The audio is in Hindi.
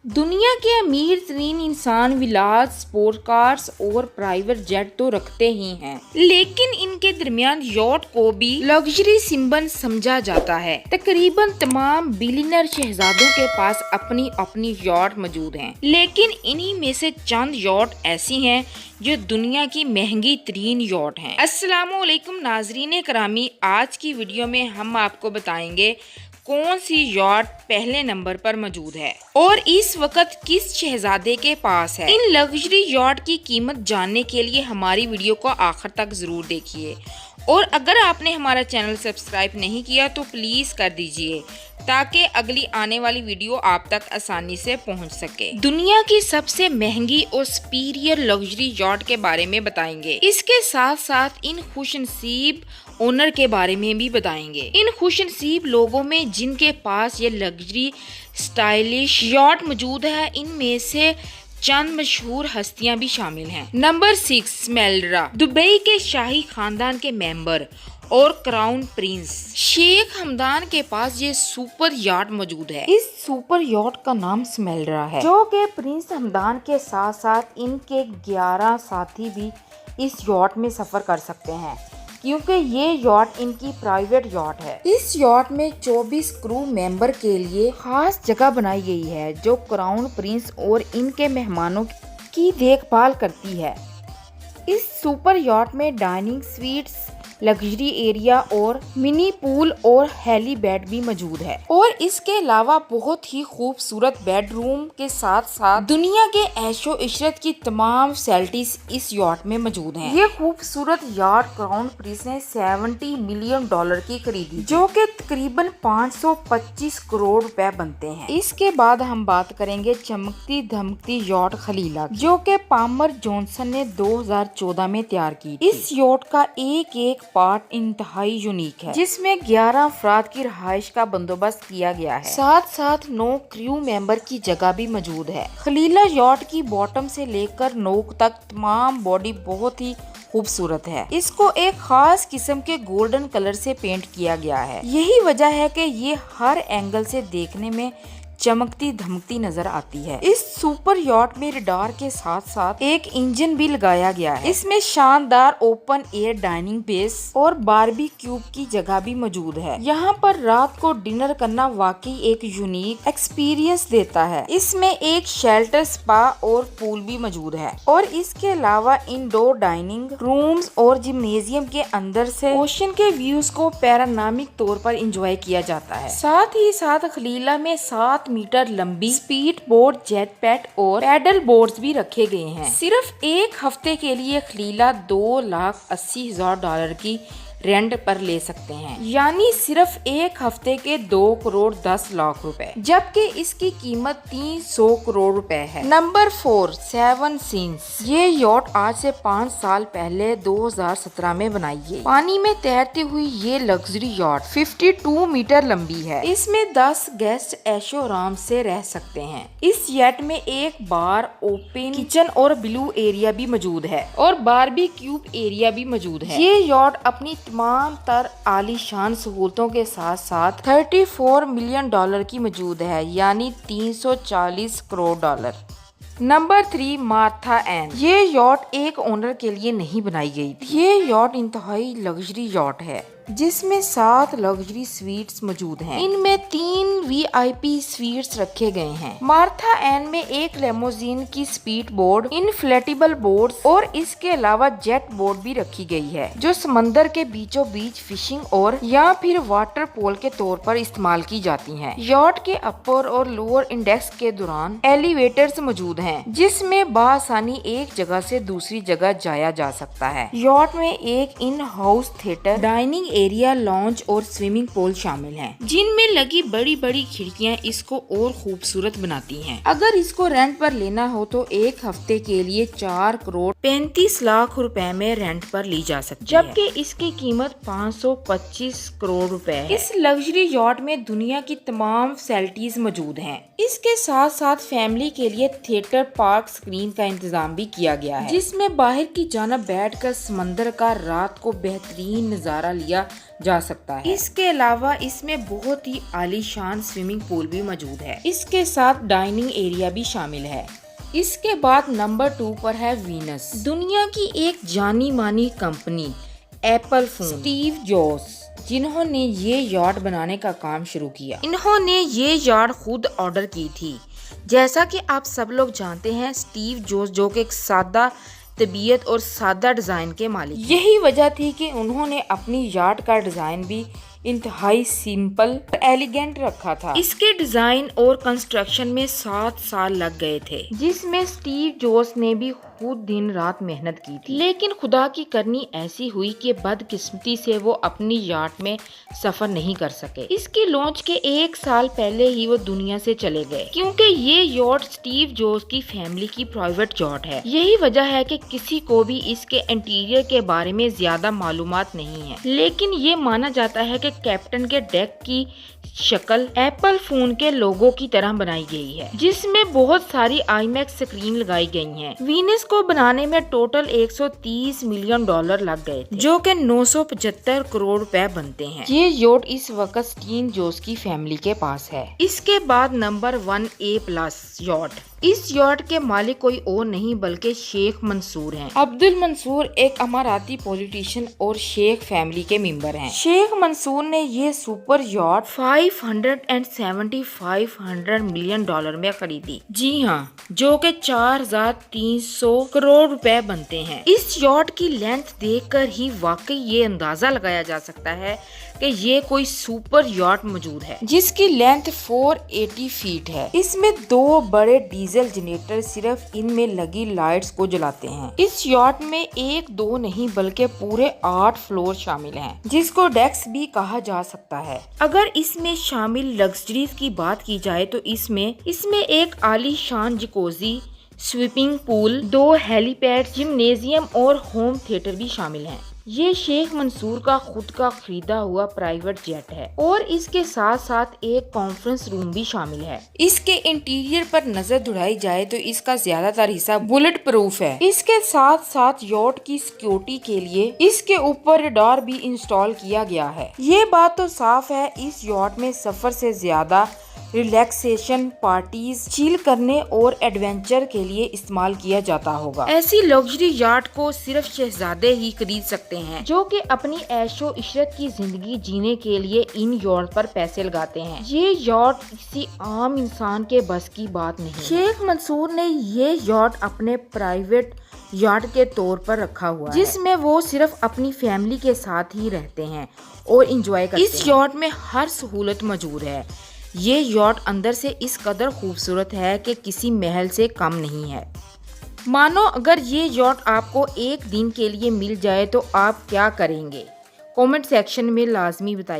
दुनिया के अमीर तरीन इंसान विलास, स्पोर्ट कार्स और प्राइवेट जेट तो रखते ही हैं, लेकिन इनके दरमियान यॉट को भी लग्जरी सिंबल समझा जाता है। तकरीबन तमाम बिलियनर शहजादों के पास अपनी अपनी यॉट मौजूद हैं, लेकिन इन्हीं में से चंद यॉट ऐसी हैं जो दुनिया की महंगी तरीन यॉट हैं। अस्सलामुअलैकुम नाजरीन करामी, आज की वीडियो में हम आपको बताएंगे कौन सी यॉट पहले नंबर पर मौजूद है और इस वक्त किस शहजादे के पास है। इन लग्जरी यॉट की कीमत जानने के लिए हमारी वीडियो को आखिर तक जरूर देखिए और अगर आपने हमारा चैनल सब्सक्राइब नहीं किया तो प्लीज कर दीजिए ताकि अगली आने वाली वीडियो आप तक आसानी से पहुंच सके। दुनिया की सबसे महंगी और सुपीरियर लग्जरी यॉट के बारे में बताएंगे। इसके साथ साथ इन खुशनसीब ओनर के बारे में भी बताएंगे। इन खुशनसीब लोगों में जिनके पास ये लग्जरी स्टाइलिश यॉट मौजूद है, इनमें से चंद मशहूर हस्तियां भी शामिल हैं। नंबर 6, स्मेल्ड्रा। दुबई के शाही खानदान के मेंबर और क्राउन प्रिंस शेख हमदान के पास ये सुपर यॉट मौजूद है। इस सुपर यॉट का नाम स्मेल्ड्रा है, जो कि प्रिंस हमदान के साथ साथ इनके 11 साथी भी इस यॉट में सफर कर सकते हैं, क्योंकि ये यॉट इनकी प्राइवेट यॉट है। इस यॉट में 24 क्रू मेंबर के लिए खास जगह बनाई गई है, जो क्राउन प्रिंस और इनके मेहमानों की देखभाल करती है। इस सुपर यॉट में डाइनिंग स्वीट्स, लग्जरी एरिया और मिनी पूल और हेलीपैड भी मौजूद है और इसके अलावा बहुत ही खूबसूरत बेडरूम के साथ साथ दुनिया के ऐशो इशरत की तमाम फैसिलिटीज इस यॉट में मौजूद हैं। ये खूबसूरत यॉट क्राउन प्रिंस ने $70 मिलियन की खरीदी, जो कि तकरीबन 525 करोड़ रुपए बनते हैं। इसके बाद हम बात करेंगे चमकती धमकती यॉट खलीला, जो कि पामर जॉनसन ने 2014 में तैयार की। इस यॉट का एक एक पार्ट इंतहाई यूनिक है, जिसमें 11 अफराद की रहाइश का बंदोबस्त किया गया है। साथ साथ 9 क्रू मेंबर की जगह भी मौजूद है। खलीला यॉट की बॉटम से लेकर नोक तक तमाम बॉडी बहुत ही खूबसूरत है। इसको एक खास किस्म के गोल्डन कलर से पेंट किया गया है। यही वजह है कि ये हर एंगल से देखने में चमकती धमकती नजर आती है। इस सुपर यॉट में रडार के साथ साथ एक इंजन भी लगाया गया है। इसमें शानदार ओपन एयर डाइनिंग बेस और बारबेक्यू की जगह भी मौजूद है। यहाँ पर रात को डिनर करना वाकई एक यूनिक एक्सपीरियंस देता है। इसमें एक शेल्टर, स्पा और पूल भी मौजूद है और इसके अलावा इंडोर डाइनिंग रूम्स और जिम्नेजियम के अंदर से ओशन के व्यूज को पैरानामिक तौर पर एंजॉय किया जाता है। साथ ही साथ खलीला में 7 मीटर लंबी स्पीड बोट, जेट पैट और पैडल बोट्स भी रखे गए हैं। सिर्फ एक हफ्ते के लिए खलीला $2,80,000 की रेंट पर ले सकते हैं, यानी सिर्फ एक हफ्ते के 2,10,00,000 रुपए, जबकि इसकी कीमत 300 करोड़ रुपए है। Number 4, 7 scenes. ये यॉट आज से 5 साल पहले 2017 में बनाई गई। पानी में तैरती हुई ये लग्जरी यॉट 52 मीटर लंबी है। इसमें 10 गेस्ट ऐशो आराम से रह सकते हैं। इस यॉट में एक बार, ओपन किचन और ब्लू एरिया भी मौजूद है और बारबेक्यू एरिया भी मौजूद है। ये यॉट अपनी तमाम तर आलीशान सहूलतों के साथ साथ $34 मिलियन की मौजूद है, यानी $340 करोड़। Number 3, Martha Ann. ये यॉट एक ओनर के लिए नहीं बनाई गई थी। ये यॉट इंतहाई लग्जरी यॉट है, जिसमें 7 लग्जरी स्वीट्स मौजूद हैं। इनमें 3 VIP स्वीट्स रखे गए हैं। मार्था एन में एक लेमोजीन की स्पीड बोर्ड, इनफ्लेटेबल बोर्ड और इसके अलावा जेट बोर्ड भी रखी गई है, जो समंदर के बीचों बीच फिशिंग और या फिर वाटर पोल के तौर पर इस्तेमाल की जाती हैं। यॉट के अपर और लोअर इंडेक्स के दौरान एलिवेटर्स मौजूद हैं, जिसमें बासानी एक जगह से दूसरी जगह जाया जा सकता है। यॉट में एक in house theatre, dining area, launch और स्विमिंग पूल शामिल हैं, जिनमें लगी बड़ी बड़ी खिड़कियां इसको और खूबसूरत बनाती हैं। अगर इसको रेंट पर लेना हो तो एक हफ्ते के लिए 4,35,00,000 रुपए में रेंट पर ली जा सकती है, जबकि इसकी कीमत 525 करोड़ रुपए है। इस लग्जरी यॉट में दुनिया की तमाम फैसिलिटीज मौजूद हैं। इसके साथ साथ फैमिली के लिए थिएटर, पार्क, स्क्रीन का इंतजाम भी किया गया है, जिसमें बाहर की जानब बैठकर समंदर का रात को बेहतरीन नजारा लिया जा सकता है। इसके अलावा इसमें बहुत ही आलीशान स्विमिंग पूल भी मौजूद है। इसके साथ डाइनिंग एरिया भी शामिल है। इसके बाद नंबर 2 पर है वीनस। दुनिया की एक जानी मानी company Apple phone, Steve jobs, जिन्होंने ये यार्ड बनाने का काम शुरू किया। इन्होंने ये यार्ड खुद ऑर्डर की थी। जैसा कि आप सब लोग जानते हैं, स्टीव जॉब्स जो कि एक सादा तबीयत और सादा डिजाइन के मालिक, यही वजह थी कि उन्होंने अपनी यार्ड का डिजाइन भी इंतहाई सिंपल और एलिगेंट रखा था। इसके डिजाइन और कंस्ट्रक्शन में 7 साल लग गए थे, जिसमें स्टीव जॉब्स ने भी खुद दिन रात मेहनत की थी। लेकिन खुदा की करनी ऐसी हुई कि बदकिस्मती से वो अपनी यार्ड में सफर नहीं कर सके। इसके लॉन्च के 1 साल पहले ही वो दुनिया से चले गए, क्योंकि ये यार्ड स्टीव जॉब्स की फैमिली की प्राइवेट यार्ड है। यही वजह है कि किसी को भी इसके इंटीरियर के बारे में ज्यादा मालूमात नहीं है। लेकिन ये माना जाता है कि कैप्टन के डेक की शक्ल एप्पल फोन के लोगो की तरह बनाई गई है, जिसमें बहुत सारी आईमैक्स स्क्रीन लगाई गई हैं। वीनस को बनाने में टोटल 130 मिलियन डॉलर लग गए थे, जो कि 975 करोड़ रुपए बनते हैं। ये यार्ड इस वक्त स्टीव जॉब्स की फैमिली के पास है। इसके बाद नंबर 1 A+ यार्ड। इस यार्ड के मालिक कोई और नहीं बल्कि शेख मंसूर हैं। अब्दुल मंसूर एक अमाराती पॉलिटिशियन और शेख फैमिली के मेंबर हैं। शेख मंसूर ने ये सुपर यार्ड 575 मिलियन डॉलर में खरीदी। जी हाँ, जो कि 4300 करोड़ रुपए बनते हैं। इस यार्ड की लेंथ देखकर ही वाकई ये अंदाजा लगाया जा सकता है कि ये कोई सुपर यार्ड मौजूद है, जिसकी लेंथ 480 फीट है। इसमें 2 बड़े डीजल जनरेटर सिर्फ इनमें लगी लाइट्स को जलाते हैं। इस यार्ड में 1-2 नहीं बल्कि पूरे 8 फ्लोर शामिल हैं, जिसको डेक्स भी कहा जा सकता है। अगर इसमें शामिल लग्जरीज की बात की जाए तो इसमें एक आलीशान jacuzzi, swimming pool, 2 helipad, gymnasium और होम थिएटर भी शामिल हैं। ये शेख मंसूर का खुद का खरीदा हुआ प्राइवेट जेट है और इसके साथ साथ एक कॉन्फ्रेंस रूम भी शामिल है। इसके इंटीरियर पर नजर दौड़ाई जाए तो इसका ज्यादातर हिस्सा बुलेट प्रूफ है। इसके साथ साथ यार्ड की सिक्योरिटी के लिए इसके ऊपर रडार भी इंस्टॉल किया गया है। ये बात तो साफ है, इस यार्ड में सफर से ज्यादा रिलैक्सेशन, पार्टीज, चिल करने और एडवेंचर के लिए इस्तेमाल किया जाता होगा। ऐसी लग्जरी यार्ड को सिर्फ शहजादे ही खरीद सकते हैं, जो कि अपनी ऐशो इशरत की जिंदगी जीने के लिए इन यार्ड पर पैसे लगाते हैं। ये यार्ड किसी आम इंसान के बस की बात नहीं। शेख मंसूर ने ये यार्ड अपने प्राइवेट यार्ड के तौर पर रखा हुआ है, जिसमें वो सिर्फ अपनी फैमिली के साथ ही रहते हैं और एंजॉय करते हैं। इस यार्ड में हर सहूलत मौजूद है। ये यार्ड अंदर से इस कदर खूबसूरत है कि किसी महल से कम नहीं है। मानो अगर ये यार्ड आपको एक दिन के लिए मिल जाए तो आप क्या करेंगे? कमेंट सेक्शन में लाजमी बताइए।